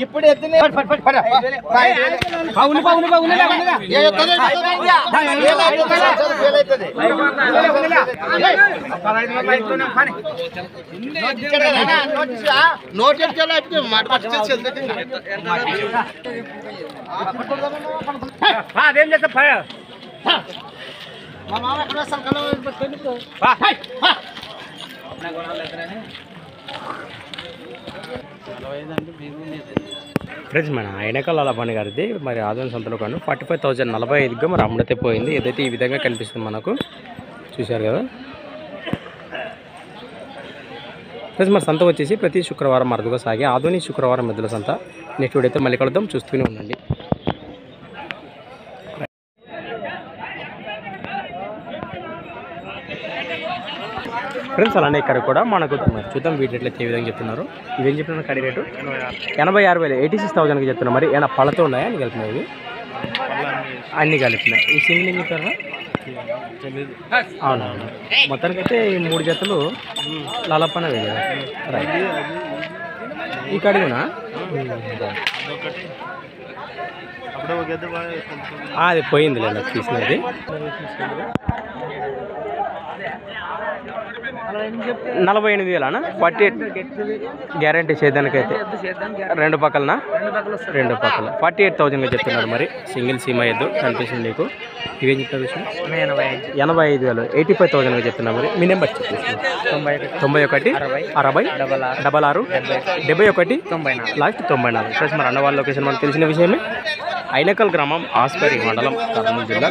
ఇప్పుడు ఎత్తునే అదేం చేస్తా ఫ్రెండ్స్ మన అయినకల్ అలా పని గారిది మరి ఆదాయం సంతలో కాను 45,000 45గా మరి అమ్మడతే పోయింది. ఏదైతే ఈ విధంగా కనిపిస్తుంది మనకు చూశారు కదా ఫ్రెండ్స్. మరి సంత వచ్చేసి ప్రతి శుక్రవారం అరుదుగా సాగే ఆధునిక శుక్రవారం మధ్యలో సంత. నెక్స్ట్ వీడియో అయితే మళ్ళీ కలుద్దాం, చూస్తూనే ఉండండి. ఫ్రెండ్స్ అలానే ఇక్కడ కూడా మనకు చూద్దాం వీటి ఎట్లయితే ఏ విధంగా చెప్తున్నారు. ఇవేం చెప్తున్నారు కడి రేటు 86,000 86,000కి చెప్తున్నారు. మరి ఏమైనా పళ్ళతో ఉన్నాయా అన్ని కలిపినాయి? ఇవి అన్నీ కలిపినాయి. ఈ సింగిల్ ఏం చెప్పారా? అవునవును. మొత్తానికి అయితే ఈ 3 జతలు లాలప్పన వేయాలి. ఈ కడిగునా అది పోయింది లేదా తీసినది. 48,000 48 గ్యారంటీ చేద్దానికైతే రెండు పక్కలనా? రెండు పక్కల 48,000గా చెప్తున్నారు. మరి సింగిల్ సీమా ఎద్దు కనిపిస్తుంది మీకు. ఇవేం చెప్తారు విషయం? 85,000 85,000గా చెప్తున్నారు. మరి మీ నెంబర్ చెప్పేసి 91 60 66 71 లాస్ట్ 94. ఫ్రెండ్స్ మరి అన్నవాళ్ళ లొకేషన్ మనకు తెలిసిన విషయమే. అయినకల్ గ్రామం, ఆస్పరి మండలం, కర్నూలు జిల్లా.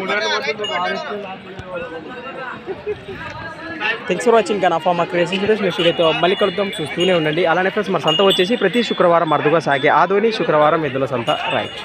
Thanks for watching gun of మా క్రియేషన్ వీడియోస్. నెక్స్ట్ వీడియోతో మళ్ళీ కలుద్దాం, చూస్తూనే ఉండండి. అలానే ఫ్రెండ్స్ మరి సంత వచ్చేసి ప్రతి శుక్రవారం అరుదుగా సాగే ఆధోని శుక్రవారం ఎద్దుల సంత. రైట్.